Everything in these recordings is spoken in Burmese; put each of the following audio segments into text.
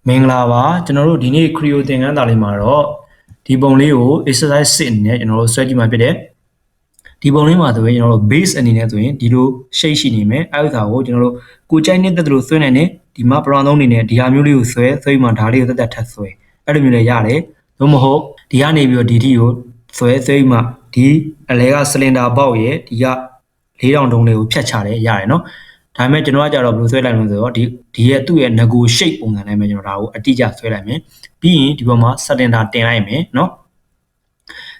မင်္ဂလာပါကျွန်တော်တို့ဒီနေ့ Creo သင်ခန်းစာလေးမှာတော့ဒီပုံလေးကို exercise 6အနေနဲ့ကျွန်တော်တို့ဆွဲကြည့်မှာဖြစ်တယ်ဒီပုံလေးမှာဆိုရင်ကျွန်တော်တို့ base အနေနဲ့ဆိုရင်ဒီလို shape ရှိနေမယ်အဲ့ဥစ္စာကိုကျွန်တော်တို့ကိုကြိုက်နေတဲ့လိုဆွဲနိုင်တယ်ဒီမှာ brown သုံးအနေနဲ့ဒီဟာမျိုးလေးကိုဆွဲပြီးမှဒါလေးကိုတက်တက်ထပ်ဆွဲအဲ့လိုမျိုးလည်းရတယ်သို့မဟုတ်ဒီကနေပြီးတော့ဒီထိကိုဆွဲပြီးမှဒီအလဲက cylinder ပေါက်ရဲ့ဒီက4000တုံးလေးကိုဖြတ်ချတယ်ရတယ်နော်ဒါပေမဲ့ကျွန်တော်ကကြတော့ဘယ်လိုဆွဲလိုက်မလဲဆိုတော့ဒီရဲ့သူ့ရဲ့ nego shape ပုံစံနဲ့ပဲကျွန်တော်ဒါကိုအတိအကျဆွဲလိုက်မယ်ပြီးရင်ဒီဘက်မှာ cylinder တင်လိုက်မယ်เนาะ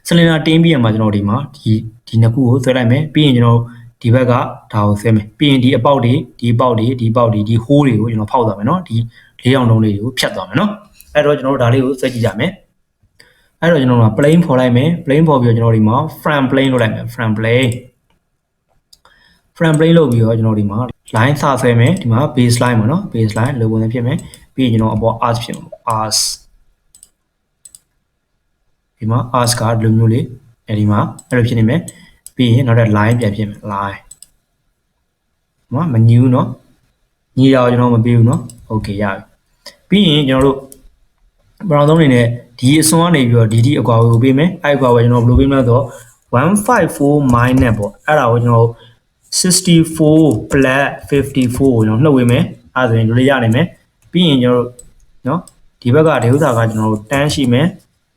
cylinder တင်ပြီးရင်မှာကျွန်တော်ဒီမှာဒီနှစ်ခုကိုဆွဲလိုက်မယ်ပြီးရင်ကျွန်တော်ဒီဘက်ကဒါကိုဆွဲမယ်ပြီးရင်ဒီအပေါက်တွေဒီ hole တွေကိုကျွန်တော်ဖောက်သွားမယ်เนาะဒီ4000တုံးလေးတွေကိုဖြတ်သွားမယ်เนาะအဲ့တော့ကျွန်တော်တို့ဒါလေးကိုဆွဲကြည့်ကြမယ်အဲ့တော့ကျွန်တော်တို့ plane ဖော်လိုက်မယ် plane ဖော်ပြီးတော့ကျွန်တော်ဒီမှာ front plane လုပ်လိုက်မယ် front plane လုပ်ပြီးတော့ကျွန်တော်ဒီမှာ line စဆွဲမယ်ဒီမှာ base line ပေါ့နော် base line လိုပုံစံဖြစ်မယ်ပြီးရင်ကျွန်တော်အပေါ် arc ဖြစ်မယ် arc ဒီမှာ arc ကလိုမျိုးလေးအဲဒီမှာအဲ့လိုဖြစ်နေမယ်ပြီးရင်နောက်တဲ့ line ပြန်ဖြစ်မယ် line ဒီမှာမညီဘူးเนาะညီတာကိုကျွန်တော်မပေးဘူးเนาะ okay ရပြီပြီးရင်ကျွန်တော်တို့ brown သုံးနေနဲ့ဒီအစွန်းကနေပြီးတော့ဒီအကွာကိုပေးမယ်အဲ့အကွာကိုကျွန်တော်ဘယ်လိုပေးမလဲဆိုတော့154 minus ပေါ့အဲ့ဒါကိုကျွန်တော်64 plus 54ကိုကျွန်တော်နှုတ်ဝေးမယ်အဲ့ဒါဆိုရင်ဒီလိုရနိုင်မယ်ပြီးရင်ကျွန်တော်တို့เนาะဒီဘက်ကဒီဥစ္စာကကျွန်တော်တို့10ရှိမယ်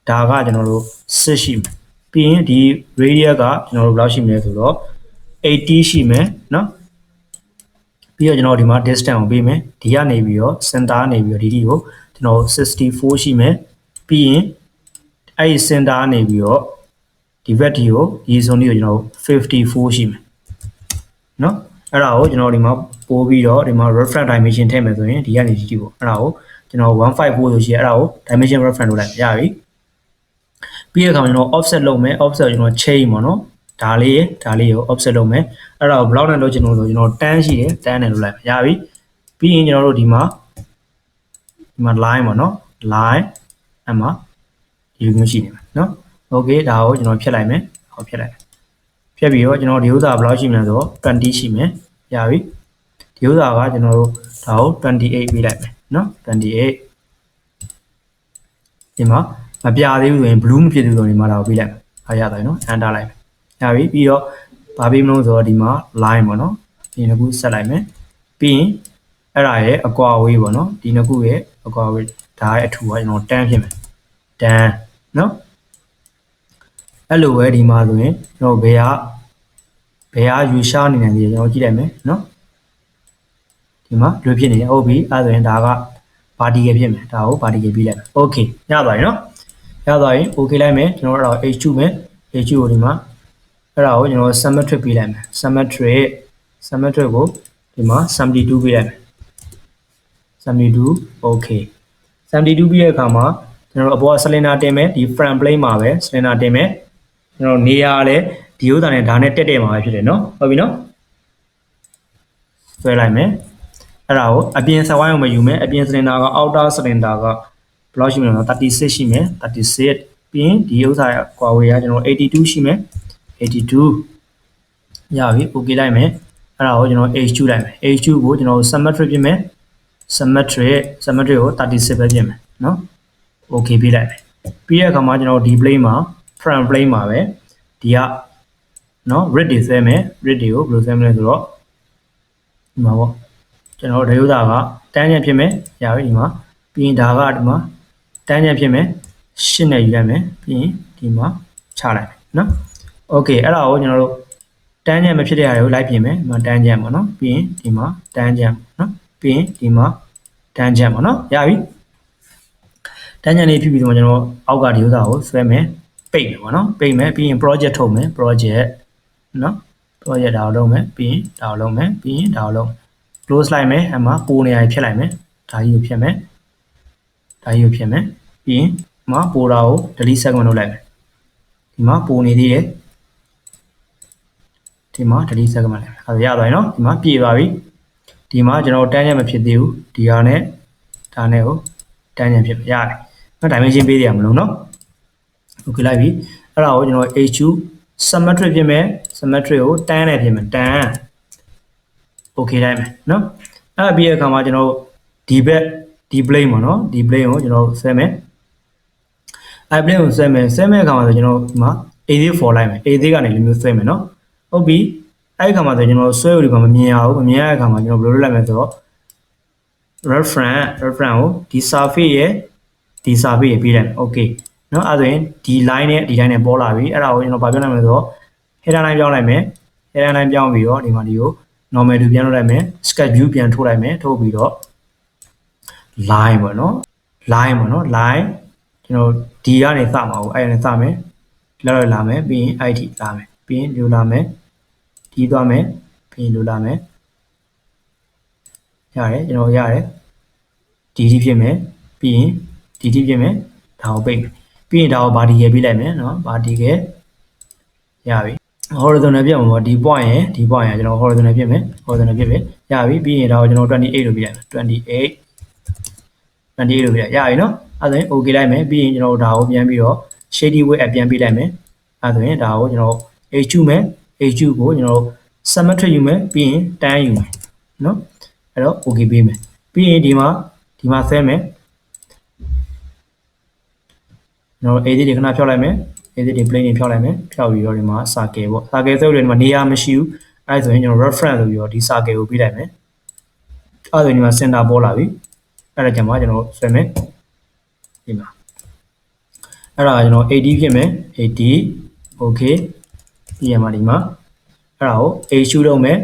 ဒါကကျွန်တော်တို့6ရှိမယ်ပြီးရင်ဒီ radius ကကျွန်တော်တို့ဘယ်လောက်ရှိမလဲဆိုတော့80ရှိမယ်เนาะပြီးတော့ကျွန်တော်ဒီမှာ distance ကိုပေးမယ်ဒီကနေပြီးတော့ center ကနေပြီးတော့ဒီကိုကျွန်တော်64ရှိမယ်ပြီးရင်အဲ့ဒီ center ကနေပြီးတော့ဒီဘက်ဒီကိုဒီဇုံလေးကိုကျွန်တော်54ရှိမယ်เนาะအဲ့ဒါကိုကျွန်တော်ဒီမှာပို့ပြီးတော့ဒီမှာ reference dimension ထည့်မယ်ဆိုရင်ဒီကနေဒီပေါ့အဲ့ဒါကိုကျွန်တော်154ဆိုရှိရအဲ့ဒါကို dimension reference လုပ်လိုက်ရပြီပြီးတဲ့အခါကျွန်တော် offset လုပ်မယ် offset ကျွန်တော် change ပေါ့နော်ဒါလေးကို offset လုပ်မယ်အဲ့ဒါကို block နဲ့လုပ်ချင်လို့ဆိုကျွန်တော်10ရှိတယ်10နဲ့လုပ်လိုက်ရပြီပြီးရင်ကျွန်တော်တို့ဒီမှာ line ပေါ့နော် line အဲ့မှာဒီလိုမျိုးရှိနေမှာเนาะ okay ဒါကိုကျွန်တော်ဖြတ်လိုက်မယ်ဟောဖြတ်လိုက်ဖြတ်ပြီးတော့ကျွန်တော်ဒီဥစ္စာဘယ်လောက်ရှိမလဲဆိုတော့20ရှိမယ်ရပြီဒီဥစ္စာကကျွန်တော်တို့ဒါကို28ပေးလိုက်မယ်เนาะ28ဒီမှာမပြသေးဘူးဆိုရင် blue မဖြစ်သေးဘူးဆိုရင်ဒီမှာဒါကိုပေးလိုက်မယ်အားရတယ်เนาะ enter လိုက်မယ်ရပြီပြီးတော့ဘာပေးမလို့ဆိုတော့ဒီမှာ line ပေါ့เนาะဒီနှစ်ခုဆက်လိုက်မယ်ပြီးရင်အဲ့ဒါရဲ့အကွာအဝေးပေါ့เนาะဒီနှစ်ခုရဲ့အကွာအဝေးဒါရဲ့အထူကကျွန်တော်10ဖြစ်မယ်10เนาะအဲ့လိုပဲဒီမှာဆိုရင်ကျွန်တော်ဘယ်ကယူရှားနေနေတယ်ကျွန်တော်ကြည့်လိုက်မယ်เนาะဒီမှာလွယ်ဖြစ်နေတယ်ဟုတ်ပြီအဲ့ဆိုရင်ဒါက vertical ဖြစ်မယ်ဒါကို vertical ပြီးလိုက်မယ် okay ရသွားပြီเนาะရသွားရင် okay လိုက်မယ်ကျွန်တော်အဲ့ဒါ h2 မယ် h2 ကိုဒီမှာအဲ့ဒါကိုကျွန်တော် symmetric ပြီးလိုက်မယ် symmetric ကိုဒီမှာ72ပြီးလိုက်မယ်72 okay 72ပြီးတဲ့အခါမှာကျွန်တော်အပေါ်က cylinder တင်မယ်ဒီ front plane မှာပဲ cylinder တင်မယ်ကျွန်တော်နေရာလဲဒီဥစ္စာနဲ့ဒါနဲ့တက်မှာပဲဖြစ်တယ်เนาะဟုတ်ပြီเนาะဆွဲလိုက်မယ်အဲ့ဒါကိုအပြင်ဆက်ဝိုင်းအောင်မယူမယ်အပြင် cylinder က outer cylinder ကဘယ်လောက်ရှိမလဲဆိုတော့36ရှိမယ်36ပြီးရင်ဒီဥစ္စာရဲ့ကွာဝေးကကျွန်တော်82ရှိမယ်82ရပြီ okay လိုက်မယ်အဲ့ဒါကိုကျွန်တော် h2 လိုက်မယ် h2 ကိုကျွန်တော် symmetric ပြင်မယ် symmetric ကို36ပဲပြင်မယ်เนาะ okay ပြလိုက်မယ်ပြီးတဲ့အခါမှာကျွန်တော်ဒီ plane မှာ front plane မှာပဲဒီကเนาะ rig တွေဆွဲမယ် rig တွေကိုဘယ်လိုဆွဲမလဲဆိုတော့ဒီမှာပေါ့ကျွန်တော်ဒီဥစ္စာကတန်းညံဖြစ်မယ်ရပြီဒီမှာပြီးရင်ဒါကဒီမှာတန်းညံဖြစ်မယ်8နဲ့ယူလိုက်မယ်ပြီးရင်ဒီမှာချလိုက်မယ်เนาะ okay အဲ့ဒါကိုကျွန်တော်တို့တန်းညံမဖြစ်တဲ့ဟာတွေကိုလိုက်ပြင်မယ်ဒီမှာတန်းညံပေါ့เนาะပြီးရင်ဒီမှာတန်းညံเนาะပြီးရင်ဒီမှာတန်းညံပေါ့เนาะရပြီတန်းညံလေးဖြစ်ပြီးတော့ကျွန်တော်အောက်ကဒီဥစ္စာကိုဆွဲမယ်ပိတ်မယ်ပေါ့နော်ပိတ်မယ်ပြီးရင် project ထုတ်မယ် project နော် project ဒါကိုလုပ်မယ်ပြီးရင်ဒါကိုလုပ်မယ်ပြီးရင်ဒါကိုလုပ် close လိုက်မယ်အမှပိုနေရာဖြတ်လိုက်မယ်ဒါကြီးကိုဖြတ်မယ်ပြီးရင်မှာပိုတာကို delete segment လုပ်လိုက်မယ်ဒီမှာပိုနေသေးတယ်ဒီမှာ delete segment လိုက်မယ်အဲ့ဒါရသွားပြီနော်ဒီမှာပြည့်သွားပြီဒီမှာကျွန်တော်တန်းညံမဖြစ်သေးဘူးဒီဟာနဲ့ဒါနဲ့ကိုတန်းညံဖြစ်ရတယ်နော် dimension ပေးရမလို့နော်okay လိုက်ပြီအဲ့ဒါကိုကျွန်တော် h2 symmetric ဖြစ်မယ် symmetric ကို10နဲ့ဖြစ်မယ်10 okay လိုက်မယ်เนาะအဲ့ပြီးတဲ့အခါမှာကျွန်တော်ဒီဘက် ဒီ plane ပေါ့နော်ဒီ plane ကိုကျွန်တော်ဆွဲမယ်အဲ့ plane ကိုဆွဲမယ်အခါမှာဆိုကျွန်တော်ဒီမှာ A သေး for လိုက်မယ် A သေးကနေလိုမျိုးဆွဲမယ်နော်ဟုတ်ပြီအဲ့ဒီအခါမှာဆိုကျွန်တော်ဆွဲလို့ဒီမှာမမြင်ရဘူးမမြင်ရတဲ့အခါမှာကျွန်တော်ဘယ်လိုလုပ်လိုက်မလဲဆိုတော့ reference ကိုဒီ surface ရဲ့ဒီ surface ရဲ့ပေးလိုက်မယ် okay နော်အဲ့ဒါဆိုရင်ဒီ line နဲ့ဒီ line နဲ့ပေါ်လာပြီအဲ့ဒါကိုကျွန်တော်ဗာပြောလိုက်မယ်ဆိုတော့ header line ပြောင်းလိုက်မယ် header line ပြောင်းပြီးတော့ဒီမှာဒီကို normal တူပြန်လုပ်လိုက်မယ် sketch view ပြန်ထိုးလိုက်မယ်ထိုးပြီးတော့ line ပေါ့နော် line ပေါ့နော် line ကျွန်တော်ဒီကနေစမှာပေါ့အဲ့ဒါနဲ့စမယ်လောက်လာမယ်ပြီးရင် IT လာမယ်ပြီးရင်လိုလာမယ်ဒီသွားမယ်ပြီးရင်လိုလာမယ်ရတယ်ကျွန်တော်ရတယ်ဒီဖြစ်မယ်ပြီးရင်ဒီဖြစ်မယ်ဒါကိုပိတ်မယ်ပြီးရင်ဒါကို body ရပေးလိုက်မယ်နော် body ရပြီ horizontal ပြတ်မှာပေါ့ဒီ point ရကျွန်တော် horizontal ပြတ်မယ် horizontal ပြတ်ပြီရပြီပြီးရင်ဒါကိုကျွန်တော်28လို့ပြလိုက်မယ်28လို့ပြလိုက်ရပြီနော်အဲ့ဒါဆိုရင် okay လိုက်မယ်ပြီးရင်ကျွန်တော်ဒါကိုပြန်ပြီးတော့ shady width ပြန်ပေးလိုက်မယ်အဲ့ဒါဆိုရင်ဒါကိုကျွန်တော် HU မယ် HU ကိုကျွန်တော် symmetric ယူမယ်ပြီးရင် tan ယူမယ်နော်အဲ့တော့ okay ပေးမယ်ပြီးရင်ဒီမှာဆဲမယ်ကျွန်တော် A တွေခဏဖြောက်လိုက်မယ် A တွေ plane တွေဖြောက်လိုက်မယ်ဖြောက်ပြီးတော့ဒီမှာ circle ပေါ့ circle ဆိုလို့ဒီမှာနေရာမရှိဘူးအဲ့ဒါဆိုရင်ကျွန်တော် reference ဆိုပြီးတော့ဒီ circle ကိုပေးလိုက်မယ်အဲ့ဒါဆိုရင်ဒီမှာ center ပေါ်လာပြီအဲ့ဒါကြောင့်ကျွန်တော်ဆွဲမယ်ဒီမှာအဲ့ဒါကျွန်တော်80ဖြစ်မယ်80 okay ပြီးရမှာဒီမှာအဲ့ဒါကို HU လုပ်မယ်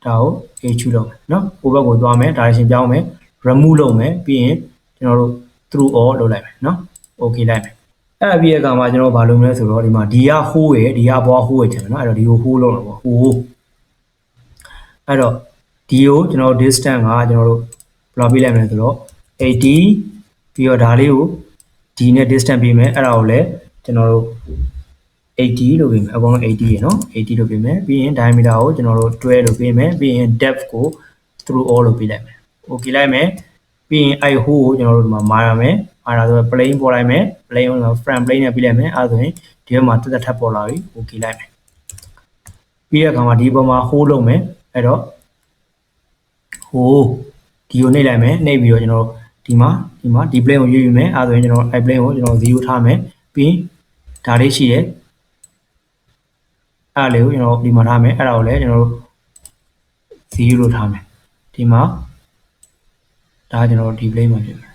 ဒါကို HU လုပ်မယ်နော်ဟိုဘက်ကိုသွားမယ် direction ပြောင်းမယ် remove လုပ်မယ်ပြီးရင်ကျွန်တော်တို့ through all လုပ်လိုက်မယ်နော် okay လိုက်မယ်အဲ့ပြီးရကမှာကျွန်တော်ဘာလုပ်မလဲဆိုတော့ဒီမှာဒီက hole ရယ်ဒီကဘွား hole ရယ်ကျန်တယ်နော်အဲ့တော့ဒီကို hole လုပ်တော့ပေါ့ hole အဲ့တော့ဒီကိုကျွန်တော် distance ကကျွန်တော်တို့ဘယ်လောက်ပေးလိုက်မလဲဆိုတော့80ပြီးတော့ဒါလေးကိုဒီနဲ့ distance ပေးမယ်အဲ့ဒါကိုလည်းကျွန်တော်တို့80လို့ပေးမယ်အကုန်လုံး80ရယ်နော်80လို့ပေးမယ်ပြီးရင် diameter ကိုကျွန်တော်တို့12လို့ပေးမယ်ပြီးရင် depth ကို through all လို့ပေးလိုက်မယ် okay လိုက်မယ်ပြီးရင်အဲ့ hole ကိုကျွန်တော်တို့ဒီမှာမာရမယ်မာတာဆို plane ပေါ်လိုက်မယ် plane ကို front plane နဲ့ပြီးလိုက်မယ်အဲ့ဒါဆိုရင်ဒီဘက်မှာတက်ထပ်ပေါ်လာပြီ okay လိုက်မယ်ပြီးတဲ့အခါမှာဒီပေါ်မှာ hole လုပ်မယ်အဲ့တော့ hole ဒီကိုနှိပ်လိုက်မယ်နှိပ်ပြီးတော့ကျွန်တော်ဒီမှာဒီ plane ကိုရွေးယူမယ်အဲ့ဒါဆိုရင်ကျွန်တော်အဲ့ plane ကိုကျွန်တော်0ထားမယ်ပြီးဒါလေးရှိတယ်အဲ့လေးကိုကျွန်တော်ဒီမှာထားမယ်အဲ့ဒါကိုလည်းကျွန်တော်0လို့ထားမယ်ဒီမှာဒါကျွန်တော်ဒီ plane မှာဖြစ်မယ်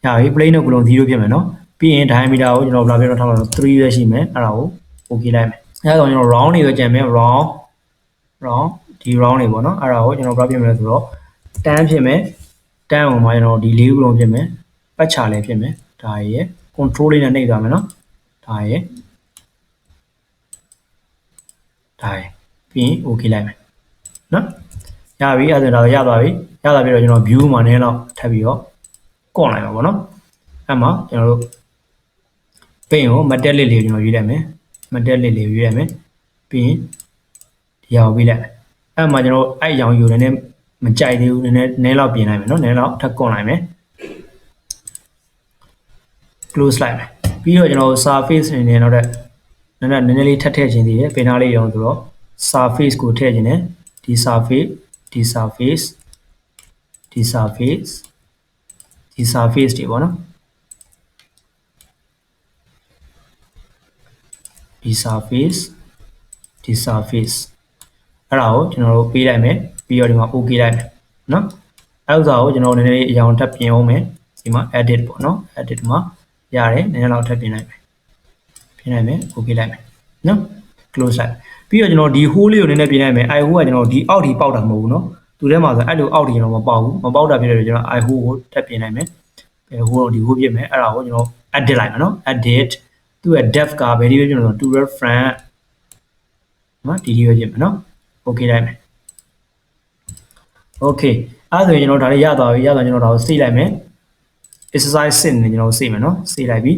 ရပြီ plane နဲ့ကလုံး0ဖြစ်မယ်နော်ပြီးရင် diameter ကိုကျွန်တော်ဘယ်လောက်ပြတော့ထားမှာ3ပဲရှိမယ်အဲ့ဒါကို okay လိုက်မယ်အဲ့ဒါဆိုကျွန်တော် round တွေပဲကြံမယ် round ဒီ round တွေပေါ့နော်အဲ့ဒါကိုကျွန်တော်ဘယ်လောက်ဖြစ်မလဲဆိုတော့ tan ဖြစ်မယ် tan ကိုမှကျွန်တော်ဒီ4ခုလုံးဖြစ်မယ်ပတ်ချလည်းဖြစ်မယ်ဒါရယ် control လေးနဲ့နှိပ်သွားမယ်နော်ဒါရယ်ပြီးရင် okay လိုက်မယ်နော်ရပြီအဲ့ဒါတော့ရသွားပြီပြီးတော့ကျွန်တော် view မှာနည်းတော့ထပ်ပြီးတော့ကွန်လိုက်ပါဗောနော်အဲ့မှာကျွန်တော်တို့ paint ကို metallic လေးကျွန်တော်ရွေးလိုက်မယ် metallic လေးရွေးရမယ်ပြီးရင်ဒီအောင်ပေးလိုက်အဲ့မှာကျွန်တော်အဲ့ရောင်ယူနေမကြိုက်သေးဘူးနည်းလောက်ပြင်လိုက်မယ်နော်နည်းလောက်ထပ်ကွန်လိုက်မယ် close လိုက်မယ်ပြီးတော့ကျွန်တော် surface အနေနဲ့တော့နည်းနည်းလေးထပ်ထည့်ခြင်းသေးတယ်ပင်သားလေးရောဆိုတော့ surface ကိုထည့်ခြင်းနဲ့ဒီ surface တွေပေါ့နော်ဒီ surface အဲ့ဒါကိုကျွန်တော်တို့ပေးလိုက်မယ်ပြီးတော့ဒီမှာ okay လိုက်မယ်နော်အဲ့ဥစ္စာကိုကျွန်တော်နည်းနည်းလေးအရောင်ထပ်ပြင်အောင်မယ်ဒီမှာ edit ပေါ့နော် edit မှာရတယ်နည်းနည်းလောက်ထပ်ပြင်လိုက်မယ်okay လိုက်မယ်နော် close လိုက်ပြီးတော့ကျွန်တော်ဒီ hole လေးကိုနည်းနည်းပြင်လိုက်မယ် i hole ကကျွန်တော်ဒီအောက်ထိပေါက်တာမဟုတ်ဘူးနော်သူထဲမှာဆိုအဲ့လိုအောက်ထိကျွန်တော်မပေါက်ဘူးမပေါက်တာဖြစ်တယ်ကျွန်တော် i hole ကိုထပ်ပြင်လိုက်မယ်hole ဒီ hole ပြင်မယ်အဲ့ဒါကိုကျွန်တော် edit လိုက်မယ်နော် edit သူ့ရဲ့ depth ကဘယ်ဒီပဲကျွန်တော် to the front နော်ဒီလိုပြင်မယ်နော် okay လိုက်မယ် okay အဲ့ဒါဆိုရင်ကျွန်တော်ဒါလေးရသွားပြီကျွန်တော်ဒါကို save လိုက်မယ် exercise 6နဲ့ကျွန်တော် save မယ်နော် save လိုက်ပြီ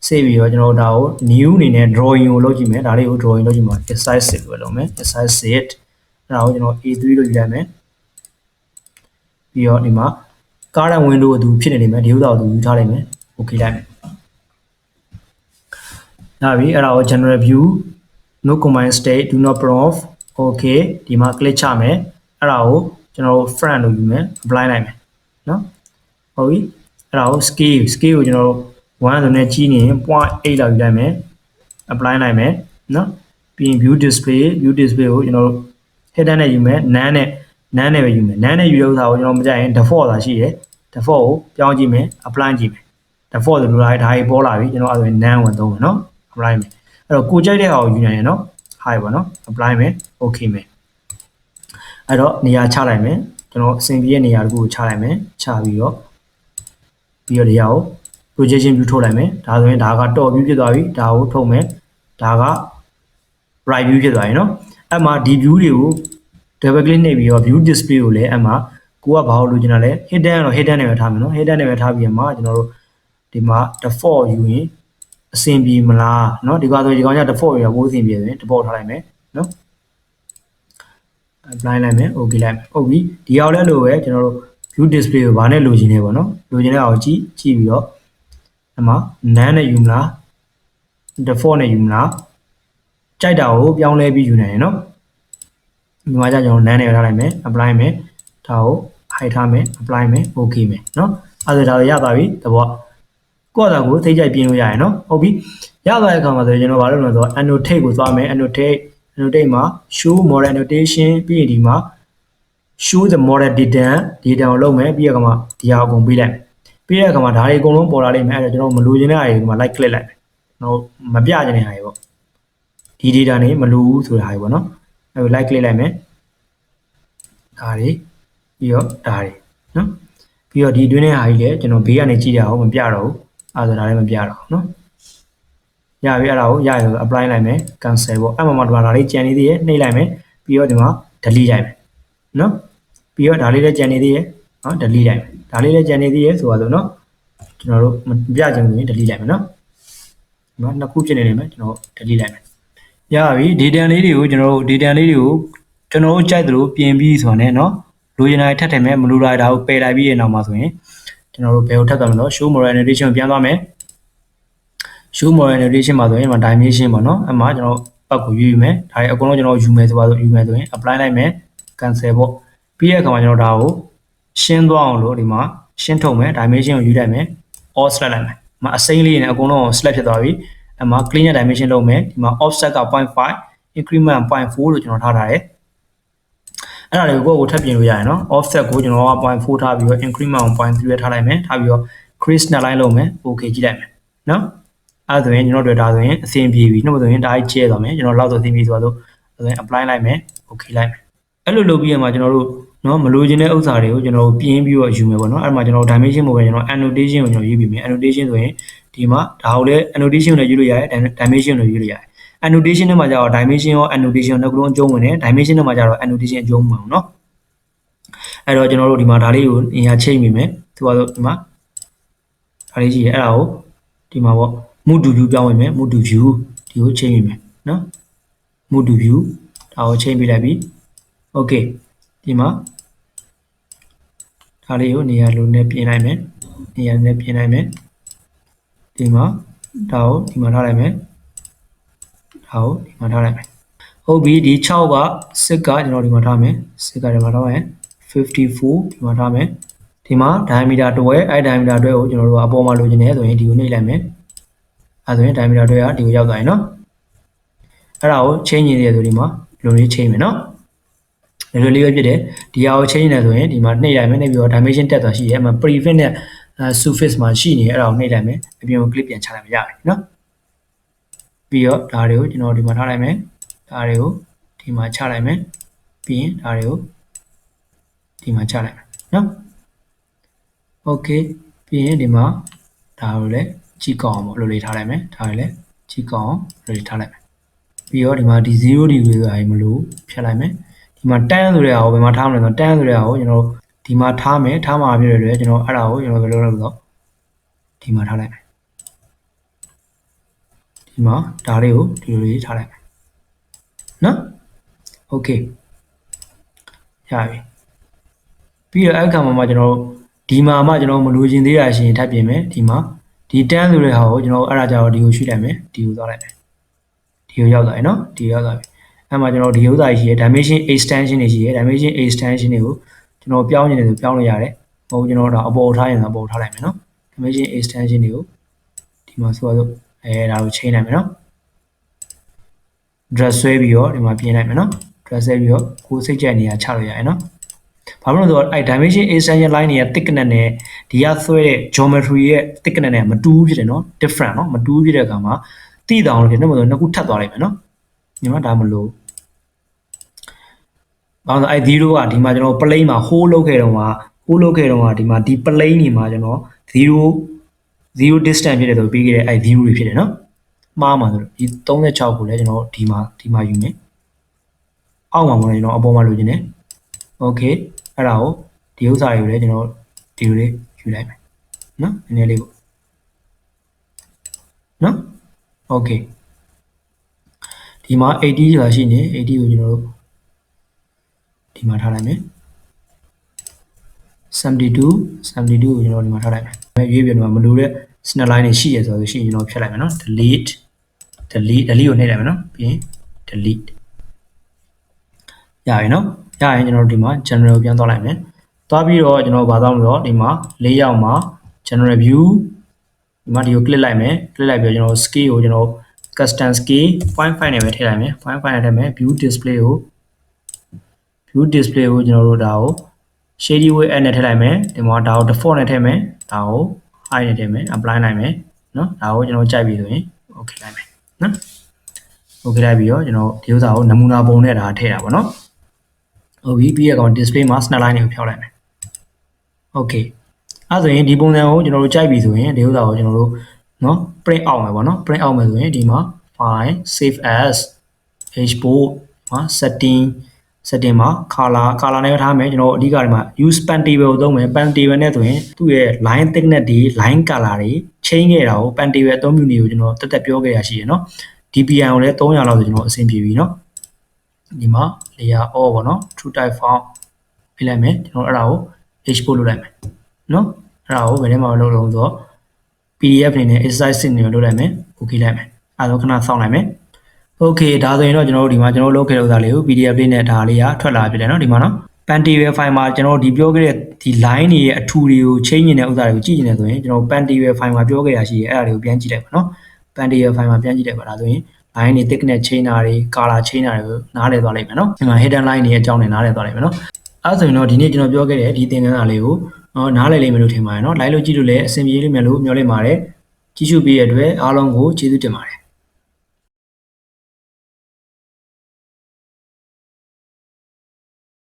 save ပြီးတော့ကျွန်တော်ဒါကို new အနေနဲ့ drawing ကိုလုပ်ကြည့်မယ်ဒါလေးကို drawing လုပ်ကြည့်မှာ exercise 6လို့လုပ်မယ် exercise 6အဲ့ဒါကိုကျွန်တော် A3 လို့ယူလိုက်မယ်ပြီးတော့ဒီမှာ current window ကိုသူဖြစ်နေနေမယ်ဒီဥစ္စာကိုသူယူထားလိုက်မယ် okay လိုက်မယ်ဒါပြီအဲ့ဒါကို general view no combine state do not prompt okay ဒီမှာ click ချမယ်အဲ့ဒါကိုကျွန် ကျွန်တော်တို့ front လို့ယူမယ် apply လိုက်မယ်နော်ဟုတ်ပြီအဲ့ဒါကို scale ကိုကျွန်တော်တို့1ဆိုနဲ့ကြီးနေရင် 0.8 လောက်ယူလိုက်မယ် apply လိုက်မယ်နော်ပြီးရင် view display ကိုကျွန်တော်တို့ header နဲ့ယူမယ် none နဲ့ပဲယူမယ် none နဲ့ယူတဲ့ဥစ္စာကိုကျွန်တော်မကြိုက်ရင် default ဆိုတာရှိတယ် default ကိုပြောင်းကြည့်မယ် apply ကြည့်မယ် default ဆိုလိုတာဒါကြီးပေါ်လာပြီကျွန်တော်အဲ့ဒါဆိုရင် none ဝင်သုံးမယ်နော် apply မယ်အဲ့တော့ကိုကြိုက်တဲ့ဟာကိုယူနိုင်ရနော် high ပေါ့နော် apply မယ် okay မယ်အဲ့တော့နေရာချလိုက်မယ်ကျွန်တော်အစဉ်ပြေးနေရာတခုကိုချလိုက်မယ်ချပြီးတော့ဒီဟာကို projection view ထုတ်လိုက်မယ်ဒါဆိုရင်ဒါက top view ဖြစ်သွားပြီဒါကိုထုတ်မယ်ဒါက right view ဖြစ်သွားပြီနော်အဲ့မှာဒီ view တွေကို double click နှိပ်ပြီးတော့ view display ကိုလည်းအဲ့မှာကိုကဘာလို့လိုချင်တာလဲ hidden တော့ hidden နဲ့ပဲထားမယ်နော် hidden နဲ့ပဲထားပြီးမှကျွန်တော်တို့ဒီမှာ default ယူရင်အဆင်ပြေမလားเนาะဒီကောင်ဆိုဒီကောင်က default ရပိုးအဆင်ပြေဆိုရင် default ထားလိုက်မယ်เนาะ apply လိုက်မယ် okay လိုက်မယ်ဟုတ်ပြီဒီအောင်လဲလို့ပဲကျွန်တော်တို့ view display ကိုဗာနဲ့လိုချင်နေပေါ့เนาะလိုချင်တဲ့အောင်ကြည့်ပြီးတော့အမှ none နဲ့ယူမလား default နဲ့ယူမလားကြိုက်တာကိုပြောင်းလဲပြီးယူနိုင်ရเนาะဒီမှာကျွန်တော် none နဲ့ထားလိုက်မယ် apply မယ်ဒါကို hide ထားမယ် apply မယ် okay မယ်เนาะအဲ့ဒါရသွားပြီတဘောကိုယ့်အတာကိုသိကြိုက်ပြင်လို့ရရနော်ဟုတ်ပြီရသွားတဲ့အခါမှာဆိုရင်ကျွန်တော်ဘာလုပ်လဲဆိုတော့ annotate ကိုသွားမယ် annotate မှာ show model annotation ပြီးရင်ဒီမှာ show the model data ကိုလုပ်မယ်ပြီးရအခါမှာဒီဟာအကုန်ပေးလိုက်ပြီးရအခါမှာဒါတွေအကုန်လုံးပေါ်လာလိမ့်မယ်အဲ့တော့ကျွန်တော်မလိုချင်တဲ့ဟာတွေဒီမှာ like click လိုက်မယ်ကျွန်တော်မပြချင်တဲ့ဟာတွေပေါ့ဒီ data နေမလိုဘူးဆိုတာဟာတွေပေါ့နော်အဲ့ like click လိုက်မယ်ဒါတွေပြီးတော့ဒါတွေနော်ပြီးတော့ဒီအတွင်းထဲဟာကြီးလည်းကျွန်တော်ဘေးကနေကြည့်ရအောင်မပြတော့ဘူးအဲ့ဒါလည်းမပြတော့เนาะရပြီအဲ့ဒါကိုရရဆို apply လိုက်မယ် cancel ပေါ့အဲ့မှာဒါလေးကြံနေသေးရဲ့နှိပ်လိုက်မယ်ပြီးတော့ဒီမှာ delete လိုက်မယ်เนาะပြီးတော့ဒါလေးလည်းကြံနေသေးရဲ့เนาะ delete လိုက်မယ်ဒါလေးလည်းကြံနေသေးရဲ့ဆိုတော့เนาะကျွန်တော်တို့မပြချင်ဘူးရင် delete လိုက်မယ်เนาะဒီမှာနှစ်ခုဖြစ်နေနေမယ်ကျွန်တော် delete လိုက်မယ်ရပြီ data လေးတွေကိုကျွန်တော်တို့ကြိုက်သလိုပြင်ပြီးဆိုတော့ねเนาะလိုချင်တာထပ်ထည့်မယ်မလိုတာဒါကိုပယ်လိုက်ပြီးရင်နောက်မှာဆိုရင်ကျွန်တော်တို့ဘယ်ကိုထပ်သွားမလို့ show model annotation ကိုပြန်သွားမယ် show model annotation မှာဆိုရင်ဒီမှာ dimension ပေါ့နော်အဲ့မှာကျွန်တော်ပတ်ကိုယူမယ်ဒါတွေအကုန်လုံးကျွန်တော်ယူမယ်ဆိုပါဆိုယူမယ်ဆိုရင် apply လိုက်မယ် cancel ပေါ့ပြီးတဲ့အခါမှာကျွန်တော်ဒါကိုရှင်းသွားအောင်လို့ဒီမှာရှင်းထုတ်မယ် dimension ကိုယူလိုက်မယ် all select လိုက်မယ်ဒီမှာအစိမ်းလေးနဲ့အကုန်လုံး select ဖြစ်သွားပြီအဲ့မှာ clean dimension လုပ်မယ်ဒီမှာ offset က 0.5 increment 0.4 လို့ကျွန်တော်ထားထားတယ်အဲ့ဒါတွေကိုထပ်ပြင်လို့ရရနော် offset ကိုကျွန်တော်က 0.4 ထားပြီးတော့ increment ကို 0.3 ပဲထားလိုက်မယ်ထားပြီးတော့ crease နှစ် line လုပ်မယ် okay ကြည့်လိုက်မယ်နော်အဲ့ဒါဆိုရင်ကျွန်တော်တို့ဒါဆိုရင်အဆင်ပြေပြီနှုတ်ဆိုရင်ဒါကြီးကျဲသွားမယ်ကျွန်တော်လောက်ဆိုအဆင်ပြေဆိုတော့ဆိုရင် apply လိုက်မယ် okay လိုက်မယ်အဲ့လိုလုပ်ပြီးရမှာကျွန်တော်တို့နော်မလိုချင်တဲ့ဥစ္စာတွေကိုကျွန်တော်တို့ပြင်းပြီးတော့ယူမယ်ပေါ့နော်အဲ့မှာကျွန်တော် dimension ကိုပဲကျွန်တော် annotation ကိုကျွန်တော်ရေးပြီးမယ် annotation ဆိုရင်ဒီမှာဒါကိုလည်း annotation ကိုလည်းယူလို့ရတယ် dimension ကိုလည်းယူလို့ရတယ် annotation နဲ့မှာကျတော့ dimension ရော annotation နှစ်ခုလုံးအကျုံးဝင်တယ် dimension နဲ့မှာကျတော့ annotation အကျုံးမဝင်ဘူးเนาะအဲ့တော့ကျွန်တော်တို့ဒီမှာဒါလေးကိုအရင်ချိန်မိမယ်သူကတော့ဒီမှာဒါလေးရှိရအဲ့ဒါကိုဒီမှာပေါ့ move to view ပြောင်းဝင်မယ် move to view ဒီကိုချိန်မိမယ်เนาะ move to view ဒါကိုချိန်ပြလိုက်ပြီ okay ဒီမှာဒါလေးကိုနေရာလိုနဲ့ပြင်လိုက်မယ်နေရာနဲ့ပြင်လိုက်မယ်ဒီမှာဒါကိုဒီမှာထားလိုက်မယ်ဒါကိုဒီမှာထားလိုက်မယ်ဟုတ်ပြီဒီ6က6ကကျွန်တော်ဒီမှာထားမယ်6ကဒီမှာထားမယ်54ဒီမှာထားမယ်ဒီမှာ diameter တွဲအဲ့ diameter တွဲကိုကျွန်တော်တို့အပေါ်မှာလိုချင်တယ်ဆိုရင်ဒီကိုနှိပ်လိုက်မယ်အဲ့ဆိုရင် diameter တွဲကဒီကိုရောက်သွားရင်เนาะအဲ့ဒါကို change နေတယ်ဆိုဒီမှာဒီလိုလေး change မယ်เนาะဒီလိုလေးပဲဖြစ်တယ်ဒီဟာကို change နေတယ်ဆိုရင်ဒီမှာနှိပ်လိုက်မယ်နှိပ်ပြီးတော့ dimension တက်သွားရှိတယ်အဲ့မှာ prefix နဲ့ suffix မှာရှိနေအဲ့ဒါကိုနှိပ်လိုက်မယ်အပြင်ကို click ပြန်ချလိုက်မယ်ရပြီเนาะပြီးတော့ဒါတွေကိုကျွန်တော်ဒီမှာထားလိုက်မယ်ဒါတွေကိုဒီမှာချလိုက်မယ်ပြီးရင်ဒါတွေကိုဒီမှာချလိုက်မယ်เนาะ okay ပြီးရင်ဒီမှာဒါကိုလည်းကြည့်ကောင်းအောင်လို့လေးထားလိုက်မယ်ဒါကိုလည်းကြည့်ကောင်းအောင်လို့ထားလိုက်မယ်ပြီးတော့ဒီမှာဒီ0 degree ဆိုတာကြီးမလို့ဖြတ်လိုက်မယ်ဒီမှာ tan ဆိုတဲ့ဟာကိုဘယ်မှာထားမလဲဆိုတော့ tan ဆိုတဲ့ဟာကိုကျွန်တော်ဒီမှာထားမယ်ထားမှာပြည့်တယ်ကျွန်တော်အဲ့ဒါကိုကျွန်တော်ဘယ်လိုလုပ်လဲဆိုတော့ဒီမှာထားလိုက်မယ်ဒီမှာဒါလေးကိုဒီလိုလေးထားလိုက်မယ်နော် okay ရပြီပြီးတော့အခါမှာကျွန်တော်ဒီမှာမှကျွန်တော်မလိုချင်သေးတာရှိရင်ထပ်ပြင်မယ်ဒီမှာဒီ tan ဆိုတဲ့ဟာကိုကျွန်တော်အဲ့ဒါကြတော့ဒီကိုရွှေ့လိုက်မယ်ဒီကိုသွားလိုက်မယ်ဒီကိုရောက်သွားပြီနော်ဒီရောက်သွားပြီအဲ့မှာကျွန်တော်ဒီဥစ္စာရှိရ dimension extension တွေရှိရ dimension extension တွေကို ကျွန်တော်ပြောင်းနေတယ်ဆိုပြောင်းလို့ရတယ်မဟုတ်ကျွန်တော်တော့အပေါ်ထားရင်တော့အပေါ်ထားလိုက်မယ်နော် dimension extension တွေကိုဒီမှာဆိုတော့ဒါကိုချိန်လိုက်မယ်နော် drag ဆွဲပြီးတော့ဒီမှာပြင်လိုက်မယ်နော် drag ဆွဲပြီးတော့ကိုယ်စိတ်ကြိုက်နေရာချလို့ရတယ်နော်ဘာလို့လဲဆိုတော့အဲ့ dimension extension line တွေက thickness နဲ့ဒီကဆွဲတဲ့ geometry ရဲ့ thickness နဲ့မတူဘူးဖြစ်တယ်နော် different နော်မတူဘူးဖြစ်တဲ့အခါမှာတိတောင်လို့ဖြစ်နေမှာဆိုနှစ်ခုထပ်သွားလိုက်မယ်နော်ညီမဒါမလို့ဘာလို့အဲ့0ကဒီမှာကျွန်တော် plane မှာ hold လုပ်ခဲ့တော့ဒီမှာဒီ plane နေမှာကျွန်တော်0 distance ဖြစ်တယ်ဆိုပြီးခဲ့တဲ့အဲ့0တွေဖြစ်တယ်နော်မှားမှာဆိုဒီ36ကိုလည်းကျွန်တော်ဒီမှာယူမယ်အောက်မှာပေါ့နော်ကျွန်တော်အပေါ်မှာလိုချင်တယ် okay အဲ့ဒါကိုဒီဥစ္စာတွေကိုလည်းကျွန်တော်ဒီလိုလေးယူလိုက်မယ်နော်နည်းနည်းလေးပေါ့နော် okay ဒီမှာ80ဆိုတာရှိနေ80ကိုကျွန်တော်တို့ဒီမှာထားလိုက်မယ်72ကိုကျွန်တော်ဒီမှာထားလိုက်မယ်ရွေးပြတော့မလိုတဲ့ snap line တွေရှိရဆိုလို့ရှိရင်ကျွန်တော်ဖြတ်လိုက်မယ်နော် delete ကိုနှိပ်လိုက်မယ်နော်ပြီးရင် delete ရပြီနော်ရရင်ကျွန်တော်တို့ဒီမှာ general ပြန်သွားလိုက်မယ်သွားပြီးတော့ကျွန်တော်ဗာသွားမလို့ဒီမှာ layout မှာ general view ဒီမှာဒီကို click လိုက်မယ် click လိုက်ပြီးတော့ကျွန်တော် scale ကိုကျွန်တော် custom scale 0.5 နဲ့ပဲထည့်လိုက်မယ် 0.5 နဲ့ထည့်မယ် view display ကိုကျွန်တော်တို့ဒါကို shady weight နဲ့ထည့်လိုက်မယ်ဒီမှာဒါကို default နဲ့ထည့်မယ်ဒါကို high နဲ့ထည့်မယ် apply လိုက်မယ်နော်ဒါကိုကျွန်တော်ကြိုက်ပြီဆိုရင် okay လိုက်မယ်နော် okay လိုက်ပြီးတော့ကျွန်တော်ဒီဥစ္စာကိုနမူနာပုံနဲ့ဒါထည့်တာပေါ့နော်ဟုတ်ပြီပြီးရကောင် display မှာ snap line တွေကိုဖြောက်လိုက်မယ် okay အဲ့ဆိုရင်ဒီပုံစံကိုကျွန်တော်တို့ကြိုက်ပြီဆိုရင်ဒီဥစ္စာကိုကျွန်တော်တို့နော် print out မယ်ပေါ့နော် print out မယ်ဆိုရင်ဒီမှာ file save as export မှာ setting မှာ color နဲ့ထားမယ်ကျွန်တော်အဓိကဒီမှာ use pen table ကိုသုံးမယ် pen table နဲ့ဆိုရင်သူ့ရဲ့ line thickness တွေ line color တွေ change ခဲ့တာကို pen table အသုံးပြုနေကိုကျွန်တော်တက်ပြောခဲ့ရရှိရနော် dpn ကိုလည်း300လောက်ဆိုကျွန်တော်အဆင်ပြေပြီနော်ဒီမှာ layer all ပေါ့နော် true type font ပြလိုက်မယ်ကျွန်တော်အဲ့ဒါကို export လုပ်လိုက်မယ်နော်အဲ့ဒါကိုဘယ်ထဲမှာလုပ်လို့ဆိုတော့ PDF အနေနဲ့ exercise စစ်နေလုပ်လိုက်မယ် okay လိုက်မယ်အဲ့ဒါခဏစောင့်လိုက်မယ် okay ဒါဆိုရင်တော့ကျွန်တော်တို့ဒီမှာကျွန်တော်လုပ်ခဲ့တဲ့ဥစ္စာလေးကို PDF လေးနဲ့ဒါလေးကထွက်လာပြီလေနော်ဒီမှာနော် pen table file မှာကျွန်တော်ဒီပြောခဲ့တဲ့ဒီ line တွေရဲ့အထူတွေကို change နေတဲ့ဥစ္စာတွေကိုကြည့်နေတယ်ဆိုရင်ကျွန်တော် pen table file မှာပြောခဲ့ရရှိရဲအဲ့ဒါတွေကိုပြန်ကြည့်လိုက်ပါနော် pen table file မှာပြန်ကြည့်လိုက်ပါဒါဆိုရင် line တွေ thickness change တာတွေ color change တာတွေကိုနားလည်သွားလိမ့်မယ်နော်ဒီမှာ hidden line တွေရဲ့အကြောင်းတွေနားလည်သွားလိမ့်မယ်နော်အဲ့ဆိုရင်တော့ဒီနေ့ကျွန်တော်ပြောခဲ့တဲ့ဒီသင်ခန်းစာလေးကိုနားလည်လိမ့်မယ်လို့ထင်ပါတယ်နော် like လို့ကြည့်လို့လည်းအဆင်ပြေလိမ့်မယ်လို့မျှော်လင့်ပါတယ်ကြည့်ရှုပေးရတဲ့အတွက်အားလုံးကိုကျေးဇူးတင်ပါတယ်